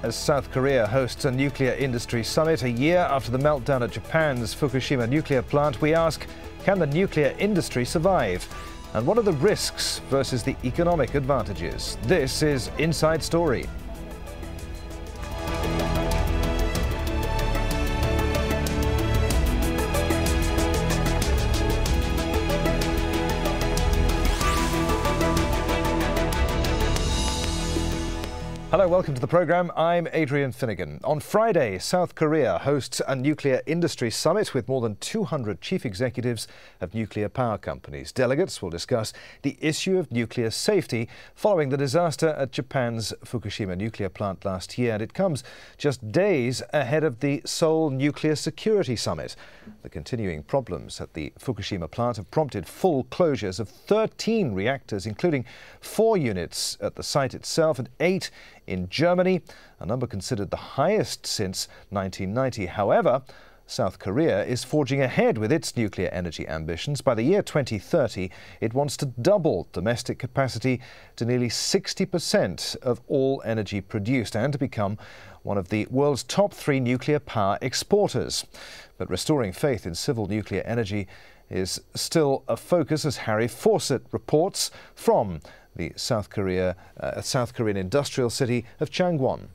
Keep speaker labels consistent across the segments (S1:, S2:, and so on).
S1: As South Korea hosts a nuclear industry summit a year after the meltdown at Japan's Fukushima nuclear plant, we ask, can the nuclear industry survive? And what are the risks versus the economic advantages? This is Inside Story. Hello, welcome to the programme. I'm Adrian Finnegan. On Friday, South Korea hosts a nuclear industry summit with more than 200 chief executives of nuclear power companies. Delegates will discuss the issue of nuclear safety following the disaster at Japan's Fukushima nuclear plant last year. And it comes just days ahead of the Seoul Nuclear Security Summit. The continuing problems at the Fukushima plant have prompted full closures of 13 reactors, including 4 units at the site itself and 8 in Germany, a number considered the highest since 1990. However, South Korea is forging ahead with its nuclear energy ambitions. By the year 2030, it wants to double domestic capacity to nearly 60% of all energy produced and to become one of the world's top 3 nuclear power exporters. But restoring faith in civil nuclear energy is still a focus, as Harry Fawcett reports from the South Korean industrial city of Changwon.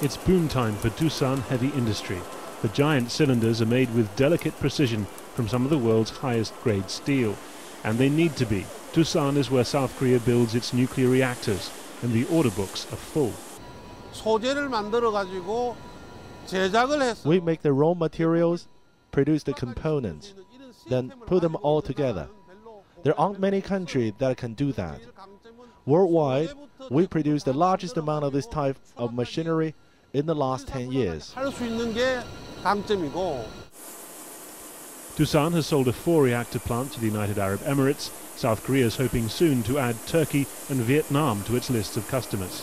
S2: It's boom time for Doosan heavy industry. The giant cylinders are made with delicate precision from some of the world's highest grade steel. And they need to be. Doosan is where South Korea builds its nuclear reactors, and the order books are full.
S3: We make the raw materials, produce the components, then put them all together. There aren't many countries that can do that. Worldwide, we produce the largest amount of this type of machinery in the last 10 years.
S2: Doosan has sold a 4-reactor plant to the United Arab Emirates. South Korea is hoping soon to add Turkey and Vietnam to its list of customers.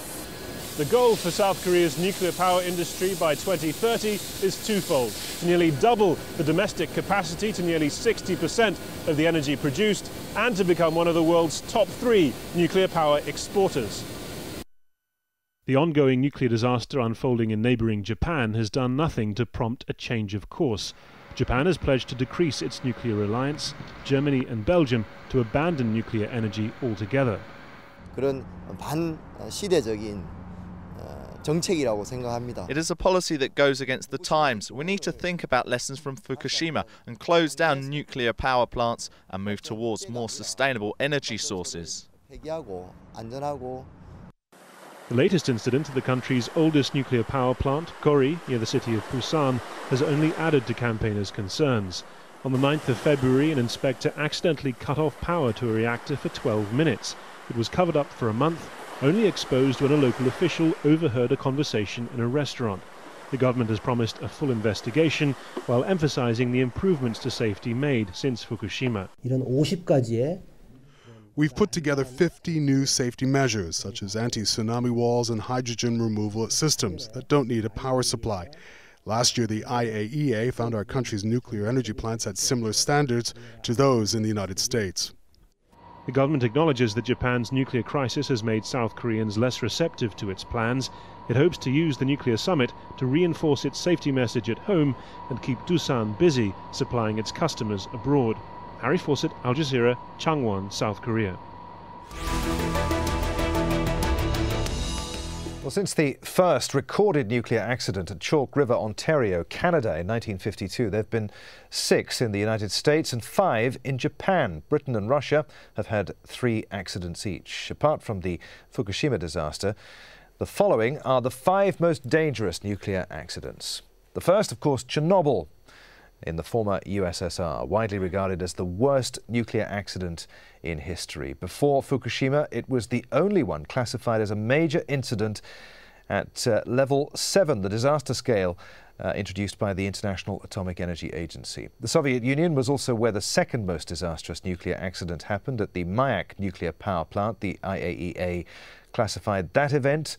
S2: The goal for South Korea's nuclear power industry by 2030 is twofold: to nearly double the domestic capacity to nearly 60% of the energy produced, and to become one of the world's top 3 nuclear power exporters. The ongoing nuclear disaster unfolding in neighbouring Japan has done nothing to prompt a change of course. Japan has pledged to decrease its nuclear reliance, Germany and Belgium to abandon nuclear energy altogether.
S4: It is a policy that goes against the times. We need to think about lessons from Fukushima and close down nuclear power plants and move towards more sustainable energy sources.
S2: The latest incident at the country's oldest nuclear power plant, Gori, near the city of Busan, has only added to campaigners' concerns. On the 9th of February, an inspector accidentally cut off power to a reactor for 12 minutes. It was covered up for a month, only exposed when a local official overheard a conversation in a restaurant. The government has promised a full investigation, while emphasizing the improvements to safety made since Fukushima.
S5: We've put together 50 new safety measures, such as anti-tsunami walls and hydrogen removal systems that don't need a power supply. Last year, the IAEA found our country's nuclear energy plants had similar standards to those in the United States.
S2: The government acknowledges that Japan's nuclear crisis has made South Koreans less receptive to its plans. It hopes to use the nuclear summit to reinforce its safety message at home and keep Doosan busy supplying its customers abroad. Harry Fawcett, Al Jazeera, Changwon, South Korea.
S1: Well, since the first recorded nuclear accident at Chalk River, Ontario, Canada in 1952, there have been 6 in the United States and 5 in Japan. Britain and Russia have had 3 accidents each. Apart from the Fukushima disaster, the following are the 5 most dangerous nuclear accidents. The first, of course, Chernobyl in the former USSR, widely regarded as the worst nuclear accident in history. Before Fukushima, it was the only one classified as a major incident at level 7, the disaster scale introduced by the International Atomic Energy Agency. The Soviet Union was also where the second most disastrous nuclear accident happened, at the Mayak nuclear power plant. The IAEA classified that event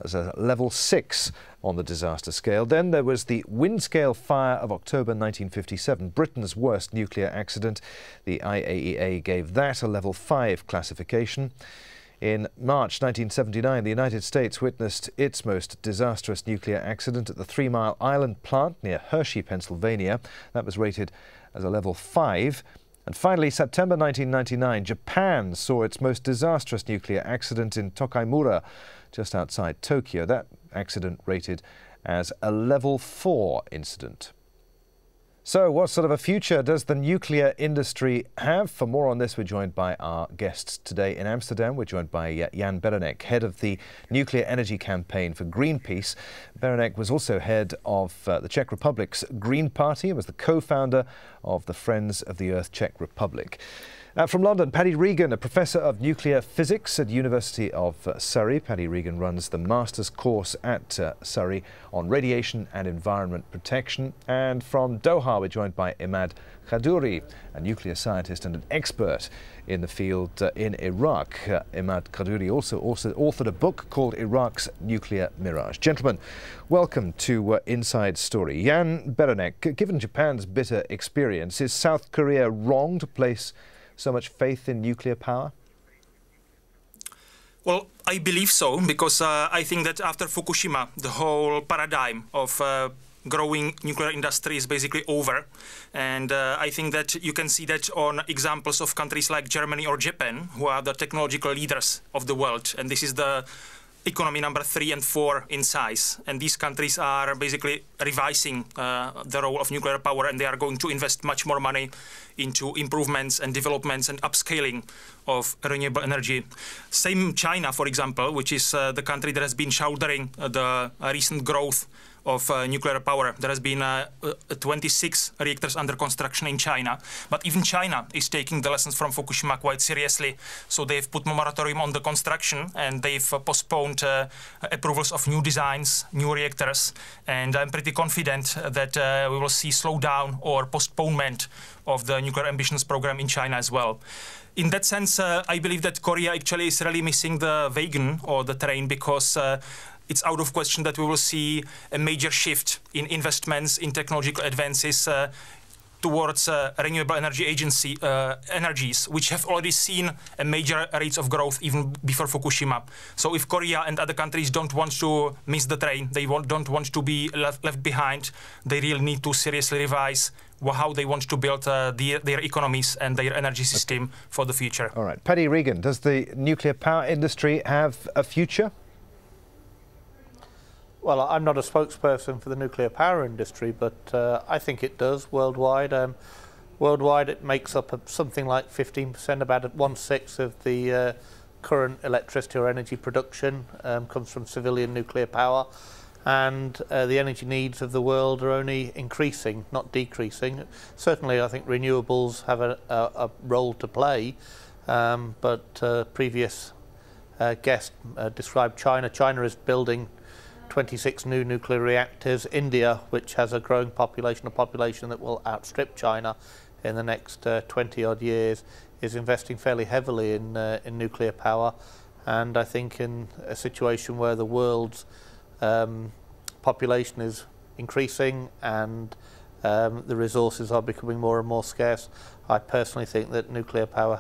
S1: as a level 6 on the disaster scale. Then there was the Windscale fire of October 1957, Britain's worst nuclear accident. The IAEA gave that a level 5 classification. In March 1979, the United States witnessed its most disastrous nuclear accident at the 3 Mile Island plant near Hershey, Pennsylvania. That was rated as a level 5. And finally, September 1999, Japan saw its most disastrous nuclear accident in Tokaimura, just outside Tokyo. That accident rated as a level 4 incident. So what sort of a future does the nuclear industry have? For more on this, we're joined by our guests today in Amsterdam. We're joined by Jan Beranek, head of the nuclear energy campaign for Greenpeace. Beranek was also head of the Czech Republic's Green Party and was the co-founder of the Friends of the Earth Czech Republic. From London, Paddy Regan, a professor of nuclear physics at University of Surrey. Paddy Regan runs the master's course at Surrey on radiation and environment protection. And from Doha, we're joined by Imad Khadduri, a nuclear scientist and an expert in the field in Iraq. Imad Khadduri also authored a book called Iraq's Nuclear Mirage. Gentlemen, welcome to Inside Story. Jan Beranek, given Japan's bitter experience, is South Korea wrong to place so much faith in nuclear power?
S6: Well, I believe so, because I think that after Fukushima, the whole paradigm of growing nuclear industry is basically over. And I think that you can see that on examples of countries like Germany or Japan, who are the technological leaders of the world. And this is the economy number 3 and 4 in size. And these countries are basically revising the role of nuclear power, and they are going to invest much more money into improvements and developments and upscaling of renewable energy. Same China, for example, which is the country that has been shouldering the recent growth of nuclear power. There has been 26 reactors under construction in China, but even China is taking the lessons from Fukushima quite seriously. So they've put a moratorium on the construction, and they've postponed approvals of new designs, new reactors. And I'm pretty confident that we will see slowdown or postponement of the nuclear ambitions program in China as well. In that sense, I believe that Korea actually is really missing the wagon or the train, because it's out of question that we will see a major shift in investments in technological advances towards renewable energy energies, which have already seen a major rates of growth even before Fukushima. So if Korea and other countries don't want to miss the train, they don't want to be left behind, they really need to seriously revise how they want to build their economies and their energy system for the future.
S1: All right. Paddy Regan, does the nuclear power industry have a future?
S7: Well, I'm not a spokesperson for the nuclear power industry, but I think it does worldwide. Worldwide, it makes up something like 15%, about 1/6 of the current electricity or energy production comes from civilian nuclear power. And the energy needs of the world are only increasing, not decreasing. Certainly, I think renewables have a role to play, but previous guest described China. China is building 26 new nuclear reactors. India, which has a growing population, a population that will outstrip China in the next 20-odd years, is investing fairly heavily in nuclear power. And I think in a situation where the world's population is increasing and the resources are becoming more and more scarce, I personally think that nuclear power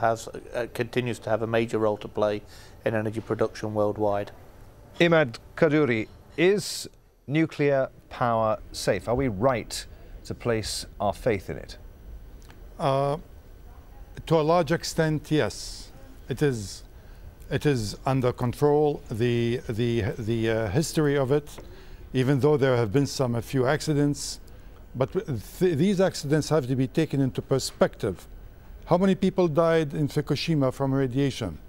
S7: continues to have a major role to play in energy production worldwide.
S1: Imad Khadduri, is nuclear power safe? Are we right to place our faith in it?
S8: To a large extent, yes. It is under control. The history of it, even though there have been a few accidents, but these accidents have to be taken into perspective. How many people died in Fukushima from radiation?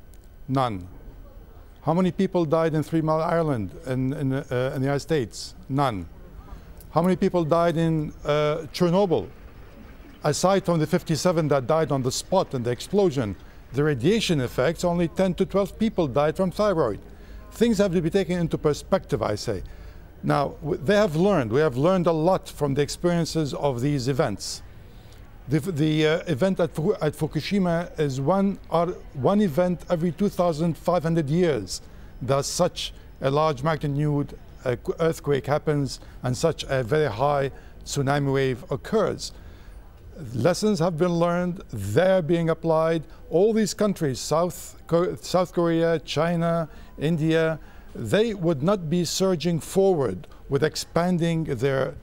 S8: None. How many people died in 3 Mile Island in the United States? None. How many people died in Chernobyl? Aside from the 57 that died on the spot in the explosion, the radiation effects, only 10 to 12 people died from thyroid. Things have to be taken into perspective, I say. Now, we have learned a lot from the experiences of these events. The event at Fukushima is one event every 2,500 years that such a large magnitude earthquake happens and such a very high tsunami wave occurs. Lessons have been learned, they're being applied. All these countries, South Korea, China, India, they would not be surging forward with expanding their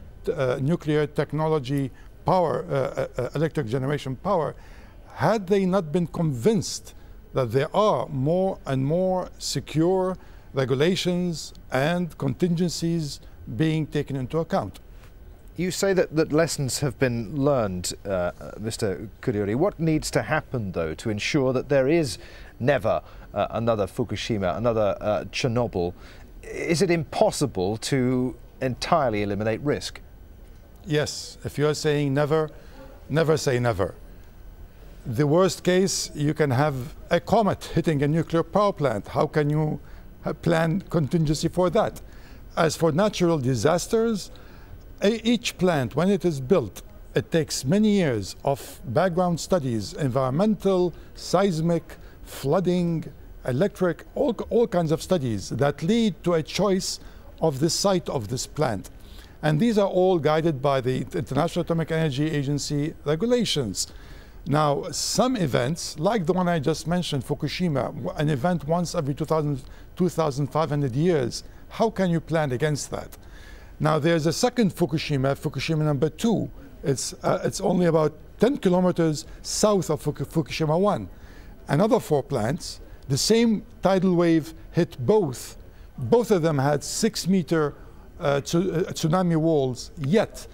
S8: nuclear technology power, electric generation power, had they not been convinced that there are more and more secure regulations and contingencies being taken into account.
S1: You say that lessons have been learned, Mr. Khadduri. What needs to happen, though, to ensure that there is never another Fukushima, another Chernobyl? Is it impossible to entirely eliminate risk?
S8: Yes. If you are saying never, never say never. The worst case, you can have a comet hitting a nuclear power plant. How can you plan contingency for that? As for natural disasters, each plant, when it is built, it takes many years of background studies, environmental, seismic, flooding, electric, all kinds of studies that lead to a choice of the site of this plant. And these are all guided by the International Atomic Energy Agency regulations. Now, some events, like the one I just mentioned, Fukushima, an event once every 2,500 years, how can you plan against that? Now, there's a second Fukushima, Fukushima number 2. It's only about 10 kilometers south of Fukushima 1. Another 4 plants, the same tidal wave hit both. Both of them had 6-meter tsunami walls, yet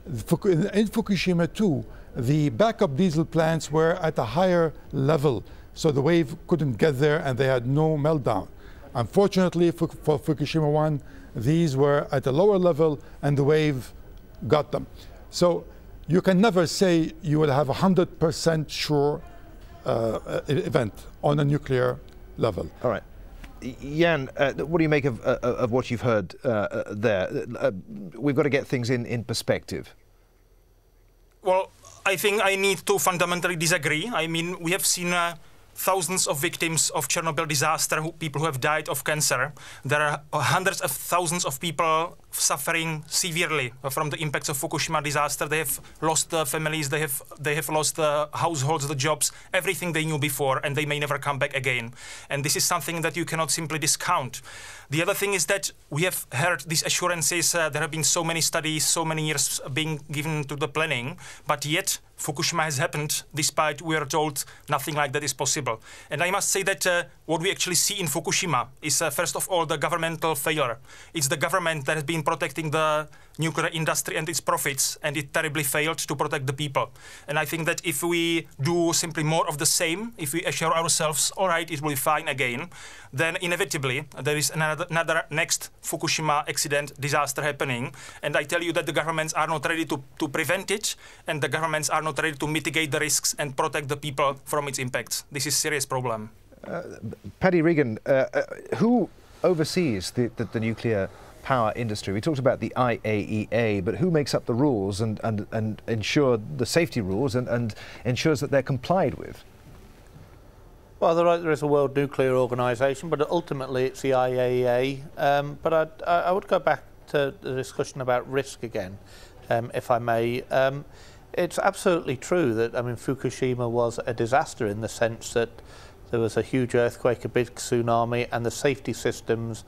S8: in Fukushima 2, the backup diesel plants were at a higher level, so the wave couldn't get there and they had no meltdown. Unfortunately for Fukushima 1, these were at a lower level and the wave got them. So you can never say you will have a 100% sure event on a nuclear level.
S1: All right. Jan, what do you make of what you've heard there? We've got to get things in perspective.
S6: Well, I think I need to fundamentally disagree. I mean, we have seen thousands of victims of Chernobyl disaster, people who have died of cancer. There are hundreds of thousands of people suffering severely from the impacts of Fukushima disaster. They have lost their families, they have lost the households, the jobs, everything they knew before, and they may never come back again. And this is something that you cannot simply discount. The other thing is that we have heard these assurances, there have been so many studies, so many years being given to the planning, but yet Fukushima has happened despite we are told nothing like that is possible. And I must say that what we actually see in Fukushima is first of all the governmental failure. It's the government that has been protecting the nuclear industry and its profits, and it terribly failed to protect the people. And I think that if we do simply more of the same, if we assure ourselves, all right, it will be fine again, then inevitably there is another next Fukushima accident, disaster happening. And I tell you that the governments are not ready to prevent it, and the governments are not ready to mitigate the risks and protect the people from its impacts. This is a serious problem.
S1: Paddy Regan, who oversees the nuclear power industry? We talked about the IAEA, but who makes up the rules and ensure the safety rules and ensures that they're complied with?
S7: Well, there is a World Nuclear Organization, but ultimately it's the IAEA. But I would go back to the discussion about risk again, if I may. It's absolutely true that, I mean, Fukushima was a disaster in the sense that there was a huge earthquake, a big tsunami, and the safety systems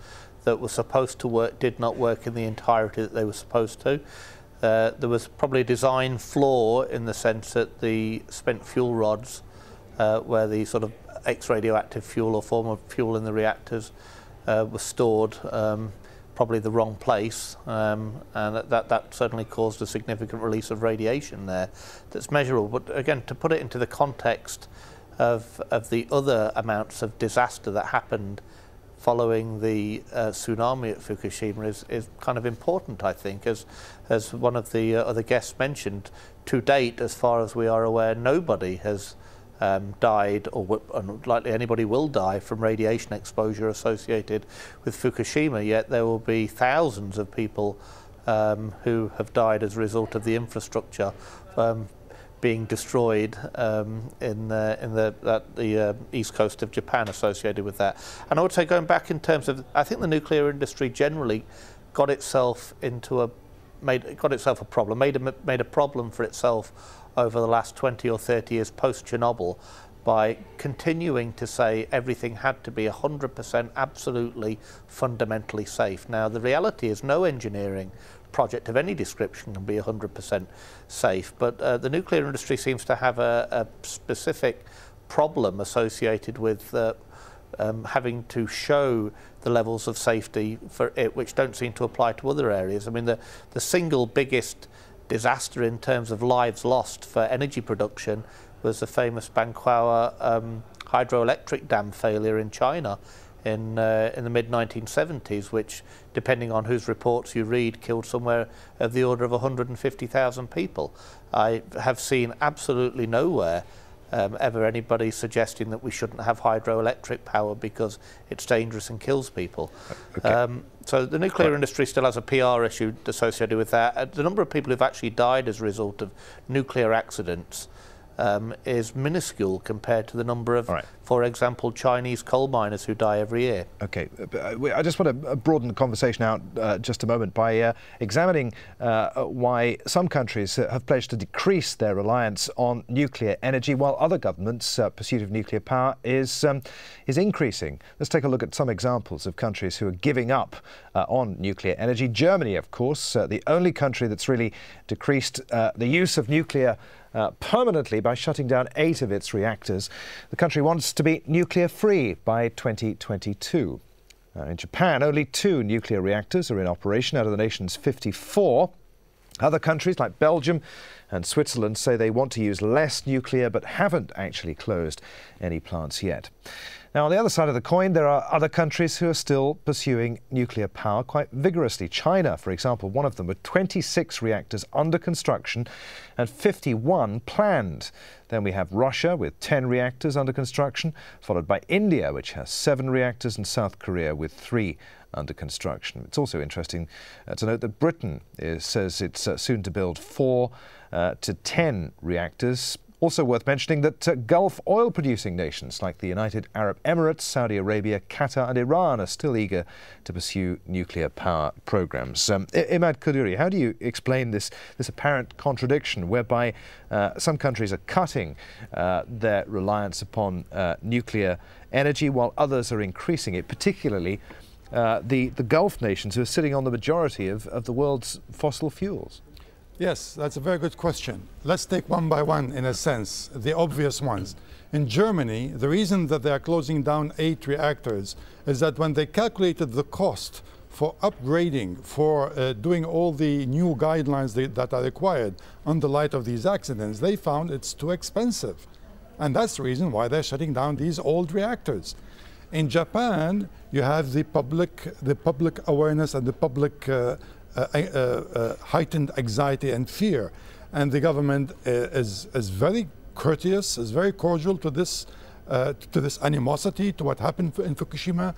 S7: that were supposed to work did not work in the entirety that they were supposed to. There was probably a design flaw in the sense that the spent fuel rods, where the sort of ex-radioactive fuel or form of fuel in the reactors was stored, probably the wrong place, and that certainly caused a significant release of radiation there that's measurable. But again, to put it into the context of the other amounts of disaster that happened following the tsunami at Fukushima is kind of important, I think. As one of the other guests mentioned, to date, as far as we are aware, nobody has died, or likely anybody will die, from radiation exposure associated with Fukushima, yet there will be thousands of people who have died as a result of the infrastructure being destroyed in the east coast of Japan associated with that. And I would say, going back in terms of, I think the nuclear industry generally got itself a problem, made a problem for itself over the last 20 or 30 years post-Chernobyl by continuing to say everything had to be 100% absolutely fundamentally safe. Now, the reality is no engineering project of any description can be 100% safe, but the nuclear industry seems to have a specific problem associated with having to show the levels of safety for it which don't seem to apply to other areas. I mean, the single biggest disaster in terms of lives lost for energy production was the famous Banqiao hydroelectric dam failure in China in the mid-1970s, which, depending on whose reports you read, killed somewhere of the order of 150,000 people. I have seen absolutely nowhere ever anybody suggesting that we shouldn't have hydroelectric power because it's dangerous and kills people. Okay. So the nuclear industry still has a PR issue associated with that. The number of people who've actually died as a result of nuclear accidents is minuscule compared to the number of, for example, Chinese coal miners who die every year. Okay,
S1: I just want to broaden the conversation out just a moment by examining why some countries have pledged to decrease their reliance on nuclear energy while other governments' pursuit of nuclear power is increasing. Let's take a look at some examples of countries who are giving up on nuclear energy. Germany, of course, the only country that's really decreased the use of nuclear permanently by shutting down 8 of its reactors. The country wants to be nuclear-free by 2022. In Japan, only 2 nuclear reactors are in operation out of the nation's 54. Other countries like Belgium and Switzerland say they want to use less nuclear but haven't actually closed any plants yet. Now, on the other side of the coin, there are other countries who are still pursuing nuclear power quite vigorously. China, for example, one of them, with 26 reactors under construction and 51 planned. Then we have Russia with 10 reactors under construction, followed by India, which has 7 reactors, and South Korea with 3 under construction. It's also interesting to note that Britain says it's soon to build 4 to 10 reactors. Also worth mentioning that Gulf oil-producing nations like the United Arab Emirates, Saudi Arabia, Qatar and Iran are still eager to pursue nuclear power programs. Imad Khadduri, how do you explain this apparent contradiction whereby some countries are cutting their reliance upon nuclear energy while others are increasing it, particularly the Gulf nations who are sitting on the majority of the world's fossil fuels?
S8: Yes, that's a very good question. Let's take one by one, in a sense, the obvious ones. In Germany, the reason that they are closing down 8 reactors is that when they calculated the cost for upgrading, for doing all the new guidelines that are required on the light of these accidents, they found it's too expensive. And that's the reason why they're shutting down these old reactors. In Japan, you have the public awareness and the public heightened anxiety and fear, and the government is very courteous, is very cordial to this animosity to what happened in Fukushima.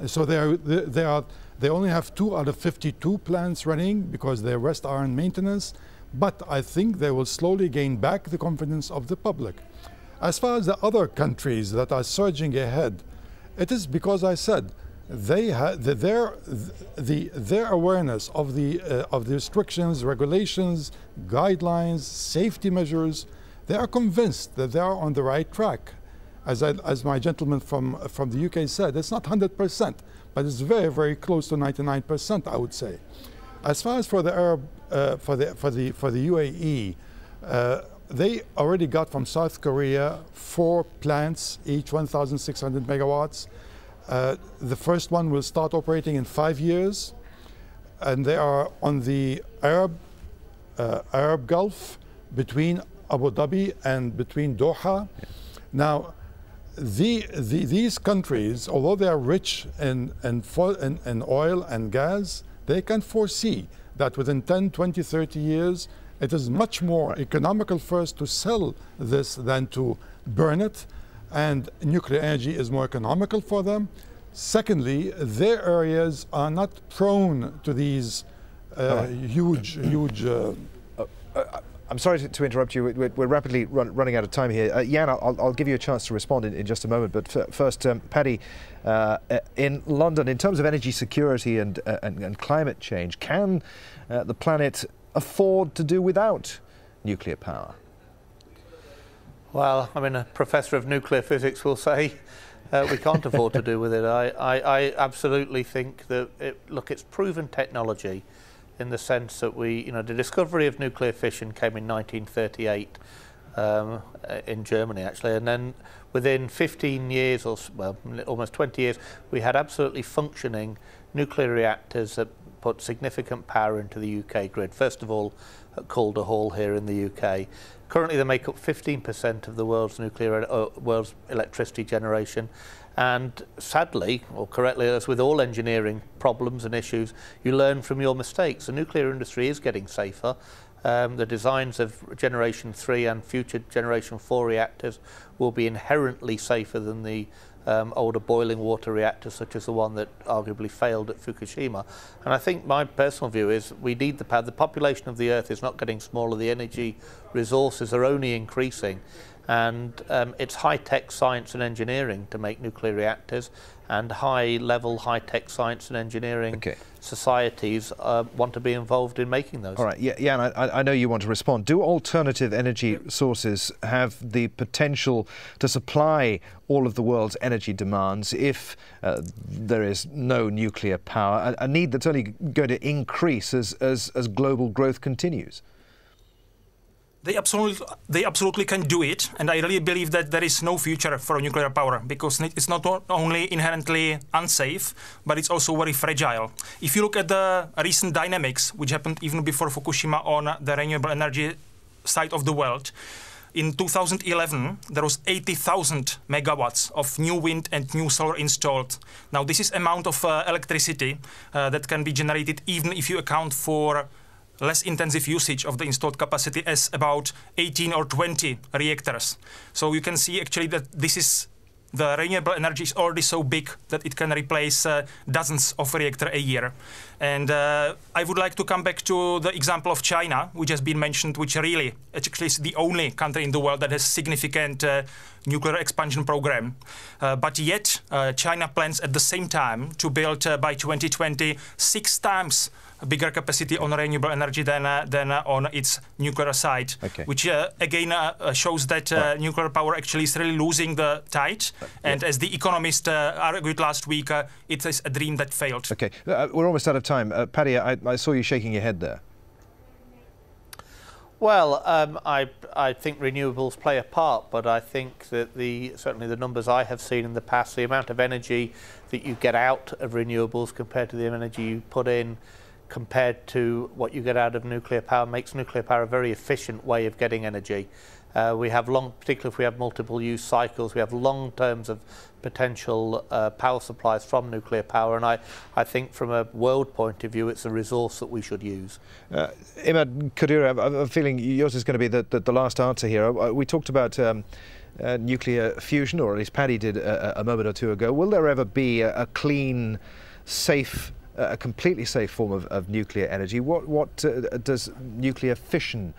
S8: So they only have 2 out of 52 plants running because the rest are in maintenance. But I think they will slowly gain back the confidence of the public. As far as the other countries that are surging ahead, it is because I said their awareness of the restrictions, regulations, guidelines, safety measures, they are convinced that they are on the right track. As my gentleman from the UK said, it's not 100%, but it's very, very close to 99%, I would say. As far as for the Arab, for the UAE, they already got from South Korea 4 plants, each 1,600 megawatts. The first one will start operating in 5 years, and they are on the Arab Gulf between Abu Dhabi and between Doha. Now, these countries, although they are rich in oil and gas, they can foresee that within 10, 20, 30 years, it is much more economical first to sell this than to burn it. And nuclear energy is more economical for them. Secondly, their areas are not prone to these huge
S1: I'm sorry to interrupt you. We're rapidly running out of time here. Jan, I'll give you a chance to respond in just a moment. But first, Paddy, in London, in terms of energy security and climate change, can the planet afford to do without nuclear power?
S7: Well, I mean, a professor of nuclear physics will say we can't afford to do with it. I absolutely think that, it's proven technology in the sense that the discovery of nuclear fission came in 1938 in Germany, actually, and then within 15 years, or almost 20 years, we had absolutely functioning nuclear reactors that put significant power into the UK grid. First of all, at Calder Hall here in the UK. Currently, they make up 15% of the world's world's electricity generation. And sadly, or correctly, as with all engineering problems and issues, you learn from your mistakes. The nuclear industry is getting safer. The designs of Generation 3 and future Generation 4 reactors will be inherently safer than the older boiling water reactors, such as the one that arguably failed at Fukushima. And I think my personal view is we need the power. The population of the Earth is not getting smaller. The energy resources are only increasing. And it's high-tech science and engineering to make nuclear reactors, and high-level, high-tech science and engineering societies want to be involved in making those.
S1: All right, Jan, I know you want to respond. Do alternative energy sources have the potential to supply all of the world's energy demands if there is no nuclear power, a need that's only going to increase as global growth continues?
S6: They absolutely can do it, and I really believe that there is no future for nuclear power, because it's not only inherently unsafe, but it's also very fragile. If you look at the recent dynamics, which happened even before Fukushima on the renewable energy side of the world, in 2011, there was 80,000 megawatts of new wind and new solar installed. Now, this is amount of electricity that can be generated even if you account for less intensive usage of the installed capacity as about 18 or 20 reactors. So you can see actually that the renewable energy is already so big that it can replace dozens of reactors a year. And I would like to come back to the example of China, which has been mentioned, which really actually is the only country in the world that has significant nuclear expansion program. But yet China plans at the same time to build by 2020 6 times bigger capacity on renewable energy than on its nuclear side, which again shows that nuclear power actually is really losing the tide. And as the economist argued last week, it is a dream that failed. Okay,
S1: we're almost out of time. Paddy, I saw you shaking your head there.
S7: Well, I think renewables play a part, but I think that certainly the numbers I have seen in the past, the amount of energy that you get out of renewables compared to the energy you put in, compared to what you get out of nuclear power, makes nuclear power a very efficient way of getting energy. We have particularly if we have multiple use cycles, we have long terms of potential power supplies from nuclear power, and I think from a world point of view it's a resource that we should use.
S1: Imad Khadduri, I have a feeling yours is going to be the last answer here. We talked about nuclear fusion, or at least Paddy did a moment or two ago. Will there ever be a clean, safe, a completely safe form of nuclear energy? What does nuclear fission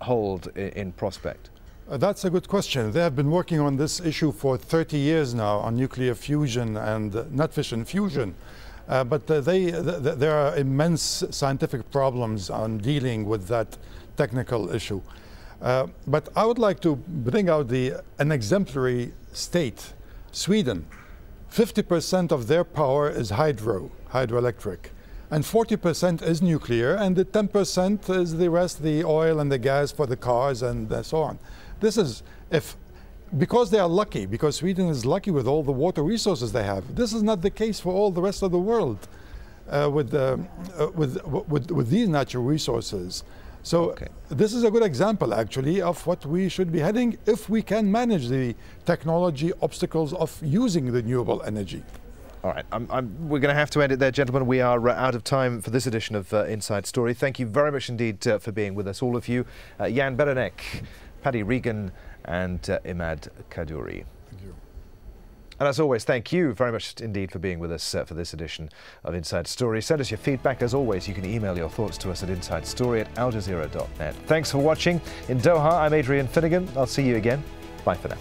S1: hold in prospect?
S8: That's a good question. They have been working on this issue for 30 years now, on nuclear fusion and not fission, fusion. But there are immense scientific problems on dealing with that technical issue. But I would like to bring out an exemplary state, Sweden. 50% of their power is hydroelectric, and 40% is nuclear, and the 10% is the rest, the oil and the gas for the cars and so on. This is because they are lucky, because Sweden is lucky with all the water resources they have. This is not the case for all the rest of the world with these natural resources. So this is a good example, actually, of what we should be heading if we can manage the technology obstacles of using renewable energy.
S1: All right, we're going to have to end it there, gentlemen. We are out of time for this edition of Inside Story. Thank you very much indeed for being with us, all of you. Jan Beranek, Paddy Regan and Imad Khadduri.
S8: Thank you.
S1: And as always, thank you very much indeed for being with us for this edition of Inside Story. Send us your feedback. As always, you can email your thoughts to us at insidestory@aljazeera.net. Thanks for watching. In Doha, I'm Adrian Finnegan. I'll see you again. Bye for now.